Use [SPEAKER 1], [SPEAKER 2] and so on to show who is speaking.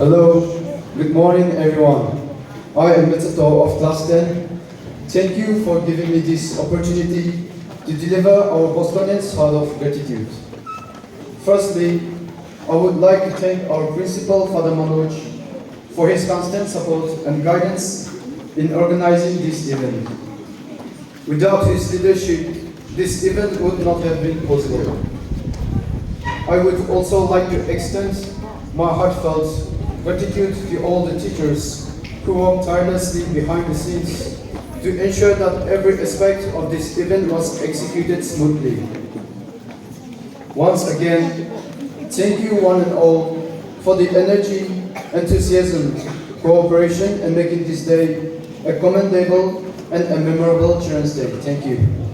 [SPEAKER 1] Hello, good morning everyone. I am Metato of Class 10. Thank you for giving me this opportunity to deliver our Bostonians' heart of gratitude. Firstly, I would like to thank our principal, Father Manoj, for his constant support and guidance in organizing this event. Without his leadership, this event would not have been possible. I would also like to extend my heartfelt gratitude to all the teachers who worked tirelessly behind the scenes to ensure that every aspect of this event was executed smoothly. Once again, thank you one and all for the energy, enthusiasm, cooperation, and making this day a commendable and a memorable Children's Day. Thank you.